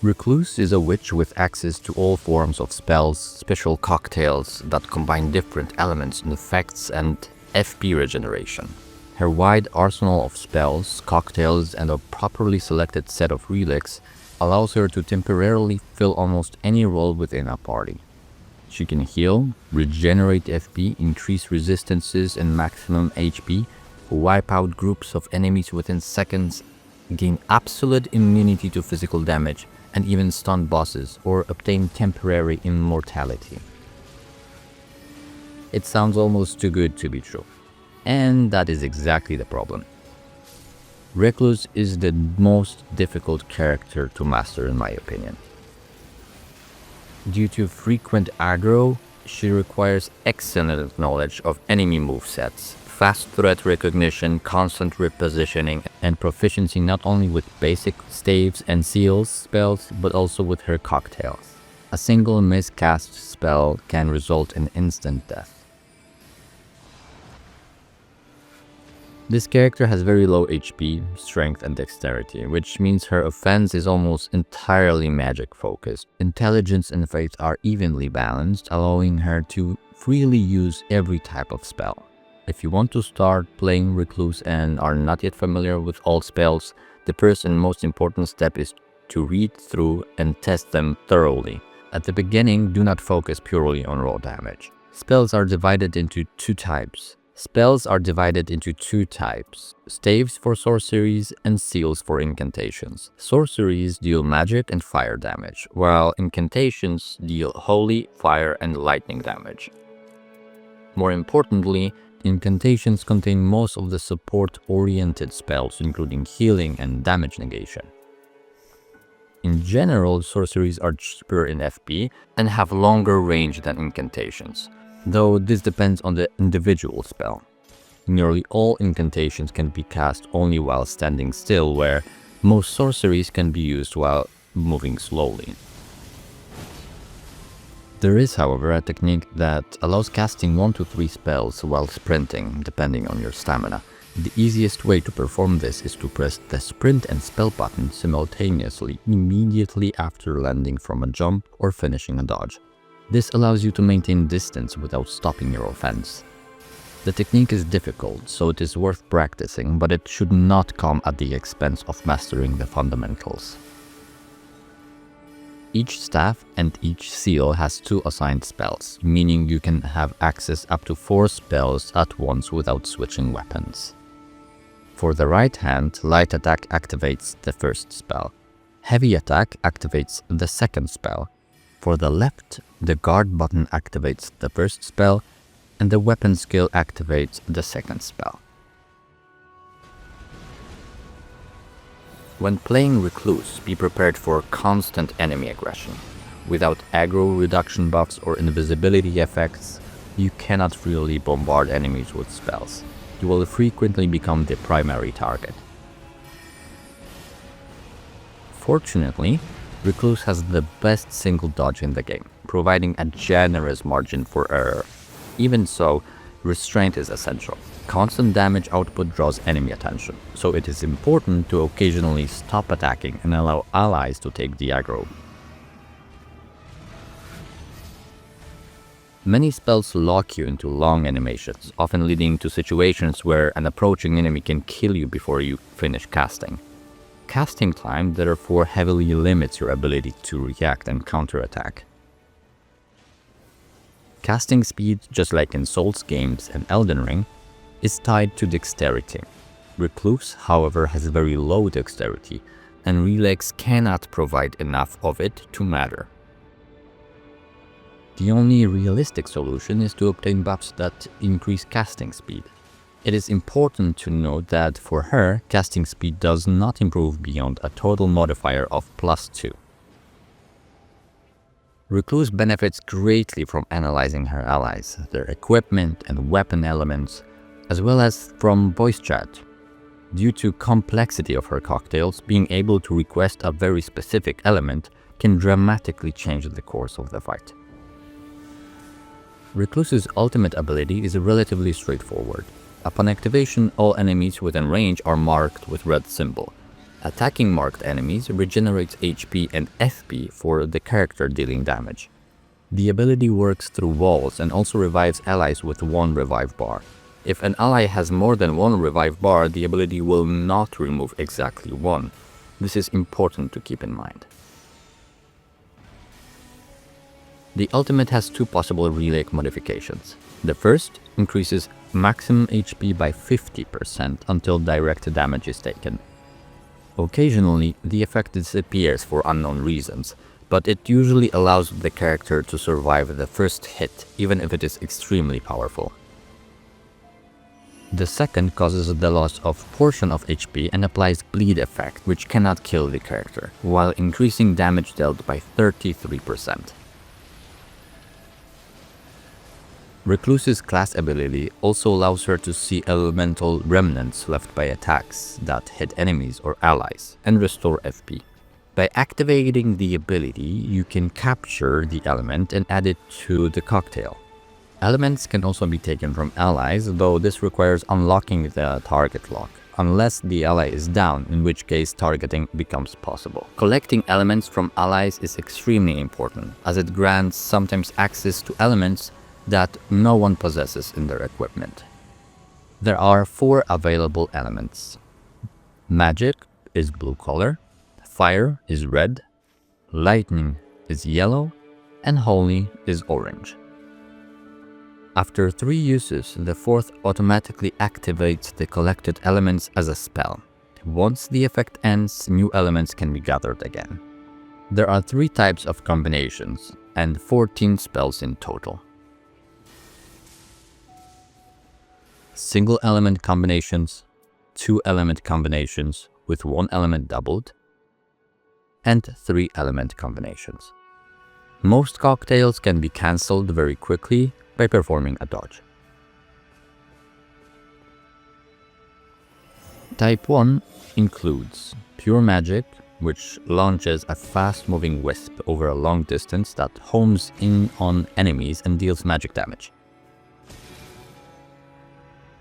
Recluse is a witch with access to all forms of spells, special cocktails that combine different elements and effects, and FP regeneration. Her wide arsenal of spells, cocktails, and a properly selected set of relics allows her to temporarily fill almost any role within a party. She can heal, regenerate FP, increase resistances and maximum HP, wipe out groups of enemies within seconds, gain absolute immunity to physical damage, and even stun bosses or obtain temporary immortality. It sounds almost too good to be true, and that is exactly the problem. Recluse is the most difficult character to master in my opinion. Due to frequent aggro, she requires excellent knowledge of enemy movesets, fast threat recognition, constant repositioning, and proficiency not only with basic staves and seals spells, but also with her cocktails. A single miscast spell can result in instant death. This character has very low HP, strength, and dexterity, which means her offense is almost entirely magic focused. Intelligence and faith are evenly balanced, allowing her to freely use every type of spell. If you want to start playing Recluse and are not yet familiar with all spells, the first and most important step is to read through and test them thoroughly. At the beginning, do not focus purely on raw damage. Spells are divided into two types, staves for sorceries and seals for incantations. Sorceries deal magic and fire damage, while incantations deal holy, fire, and lightning damage. More importantly, incantations contain most of the support-oriented spells, including healing and damage negation. In general, sorceries are cheaper in FP and have longer range than incantations, though this depends on the individual spell. Nearly all incantations can be cast only while standing still, where most sorceries can be used while moving slowly. There is, however, a technique that allows casting 1 to 3 spells while sprinting, depending on your stamina. The easiest way to perform this is to press the sprint and spell button simultaneously, immediately after landing from a jump or finishing a dodge. This allows you to maintain distance without stopping your offense. The technique is difficult, so it is worth practicing, but it should not come at the expense of mastering the fundamentals. Each staff and each seal has 2 assigned spells, meaning you can have access up to 4 spells at once without switching weapons. For the right hand, light attack activates the first spell. Heavy attack activates the second spell. For the left, the guard button activates the first spell, and the weapon skill activates the second spell. When playing Recluse, be prepared for constant enemy aggression. Without aggro reduction buffs or invisibility effects, you cannot really bombard enemies with spells. You will frequently become the primary target. Fortunately, Recluse has the best single dodge in the game, providing a generous margin for error. Even so, restraint is essential. Constant damage output draws enemy attention, so it is important to occasionally stop attacking and allow allies to take the aggro. Many spells lock you into long animations, often leading to situations where an approaching enemy can kill you before you finish casting. Casting time therefore heavily limits your ability to react and counterattack. Casting speed, just like in Souls games and Elden Ring, is tied to dexterity. Recluse, however, has very low dexterity, and relics cannot provide enough of it to matter. The only realistic solution is to obtain buffs that increase casting speed. It is important to note that for her, casting speed does not improve beyond a total modifier of +2. Recluse benefits greatly from analyzing her allies, their equipment and weapon elements, as well as from voice chat. Due to complexity of her cocktails, being able to request a very specific element can dramatically change the course of the fight. Recluse's ultimate ability is relatively straightforward. Upon activation, all enemies within range are marked with red symbol. Attacking marked enemies regenerates HP and FP for the character dealing damage. The ability works through walls and also revives allies with 1 revive bar. If an ally has more than 1 revive bar, the ability will not remove exactly 1. This is important to keep in mind. The ultimate has 2 possible relay modifications. The first increases maximum HP by 50% until direct damage is taken. Occasionally, the effect disappears for unknown reasons, but it usually allows the character to survive the first hit, even if it is extremely powerful. The second causes the loss of portion of HP and applies bleed effect, which cannot kill the character, while increasing damage dealt by 33%. Recluse's class ability also allows her to see elemental remnants left by attacks that hit enemies or allies, and restore FP. By activating the ability, you can capture the element and add it to the cocktail. Elements can also be taken from allies, though this requires unlocking the target lock, unless the ally is down, in which case targeting becomes possible. Collecting elements from allies is extremely important, as it grants sometimes access to elements that no one possesses in their equipment. There are 4 available elements. Magic is blue color, fire is red, lightning is yellow, and holy is orange. After 3 uses, the 4th automatically activates the collected elements as a spell. Once the effect ends, new elements can be gathered again. There are 3 types of combinations, and 14 spells in total. Single element combinations, 2 element combinations with 1 element doubled, and 3 element combinations. Most cocktails can be cancelled very quickly by performing a dodge. Type 1 includes Pure Magic, which launches a fast-moving wisp over a long distance that homes in on enemies and deals magic damage.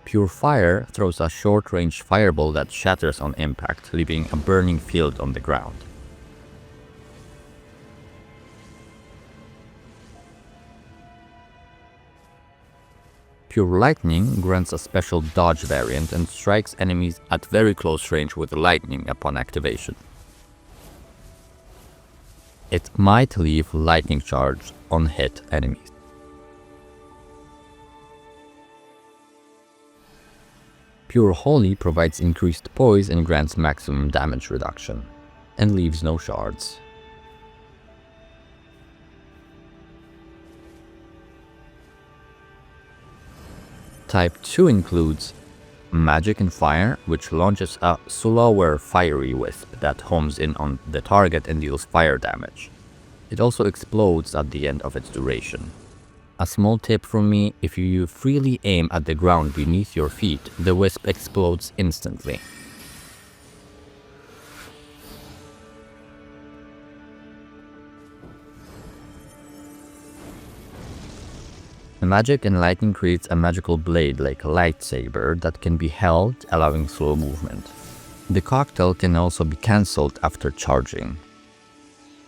Pure Fire throws a short-range fireball that shatters on impact, leaving a burning field on the ground. Pure Lightning grants a special dodge variant and strikes enemies at very close range with lightning upon activation. It might leave lightning charge on hit enemies. Pure Holy provides increased poise and grants maximum damage reduction, and leaves no shards. Type 2 includes Magic and Fire, which launches a slower fiery wisp that homes in on the target and deals fire damage. It also explodes at the end of its duration. A small tip from me: if you freely aim at the ground beneath your feet, the wisp explodes instantly. Magic and Lightning creates a magical blade like a lightsaber that can be held, allowing slow movement. The cocktail can also be cancelled after charging.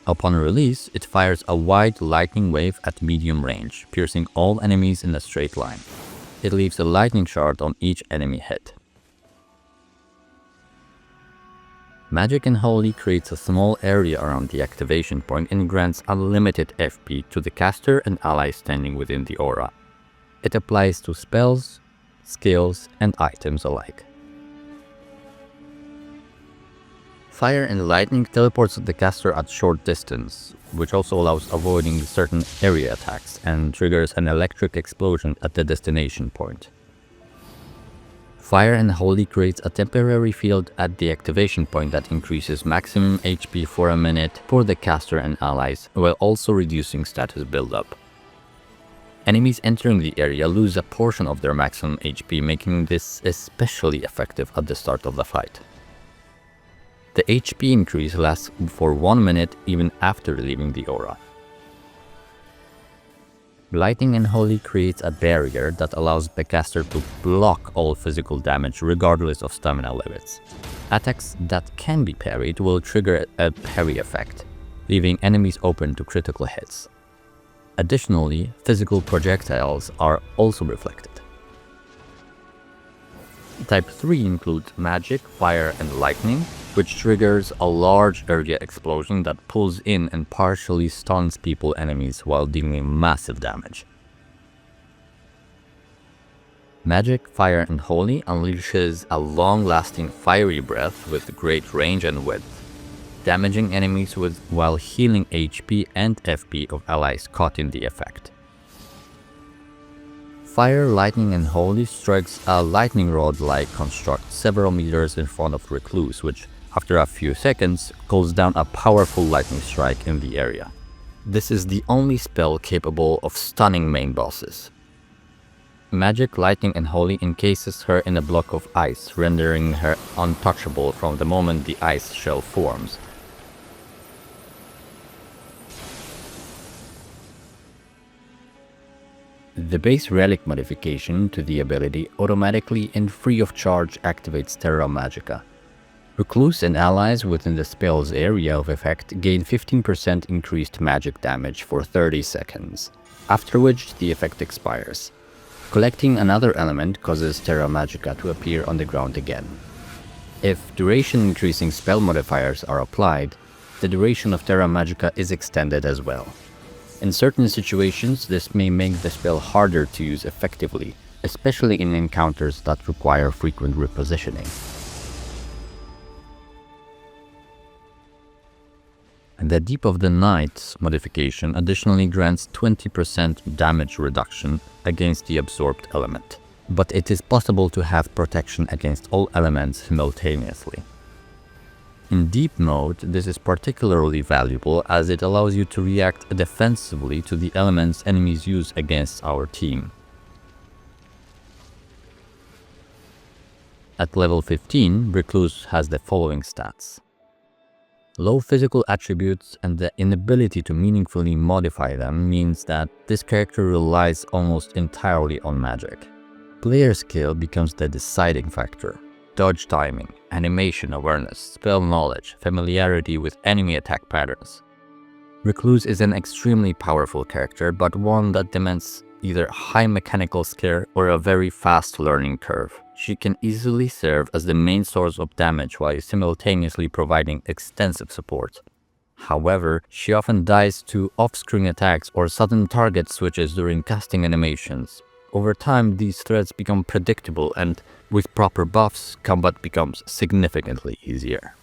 Upon release, it fires a wide lightning wave at medium range, piercing all enemies in a straight line. It leaves a lightning shard on each enemy hit. Magic and Holy creates a small area around the activation point and grants unlimited FP to the caster and allies standing within the aura. It applies to spells, skills, and items alike. Fire and Lightning teleports the caster at short distance, which also allows avoiding certain area attacks and triggers an electric explosion at the destination point. Fire and Holy creates a temporary field at the activation point that increases maximum HP for a minute for the caster and allies, while also reducing status buildup. Enemies entering the area lose a portion of their maximum HP, making this especially effective at the start of the fight. The HP increase lasts for 1 minute even after leaving the aura. Lightning and Holy creates a barrier that allows the caster to block all physical damage regardless of stamina limits. Attacks that can be parried will trigger a parry effect, leaving enemies open to critical hits. Additionally, physical projectiles are also reflected. Type 3 includes Magic, Fire, and Lightning, which triggers a large area explosion that pulls in and partially stuns enemies while dealing massive damage. Magic, Fire, and Holy unleashes a long-lasting fiery breath with great range and width, damaging enemies while healing HP and FP of allies caught in the effect. Fire, Lightning, and Holy strikes a lightning rod-like construct several meters in front of Recluse, which, after a few seconds, calls down a powerful lightning strike in the area. This is the only spell capable of stunning main bosses. Magic, Lightning, and Holy encases her in a block of ice, rendering her untouchable from the moment the ice shell forms. The base relic modification to the ability automatically and free of charge activates Terra Magica. Recluse and allies within the spell's area of effect gain 15% increased magic damage for 30 seconds, after which the effect expires. Collecting another element causes Terra Magica to appear on the ground again. If duration-increasing spell modifiers are applied, the duration of Terra Magica is extended as well. In certain situations, this may make the spell harder to use effectively, especially in encounters that require frequent repositioning. And the Deep of the Night modification additionally grants 20% damage reduction against the absorbed element, but it is possible to have protection against all elements simultaneously. In Deep mode, this is particularly valuable as it allows you to react defensively to the elements enemies use against our team. At level 15, Recluse has the following stats. Low physical attributes and the inability to meaningfully modify them means that this character relies almost entirely on magic. Player skill becomes the deciding factor. Dodge timing, animation awareness, spell knowledge, familiarity with enemy attack patterns. Recluse is an extremely powerful character, but one that demands either high mechanical skill or a very fast learning curve. She can easily serve as the main source of damage while simultaneously providing extensive support. However, she often dies to off-screen attacks or sudden target switches during casting animations. Over time, these threats become predictable, and with proper buffs, combat becomes significantly easier.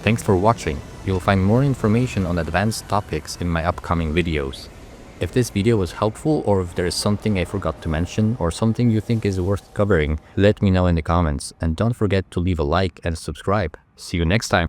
Thanks for watching. You'll find more information on advanced topics in my upcoming videos. If this video was helpful, or if there is something I forgot to mention or something you think is worth covering, let me know in the comments, and don't forget to leave a like and subscribe. See you next time.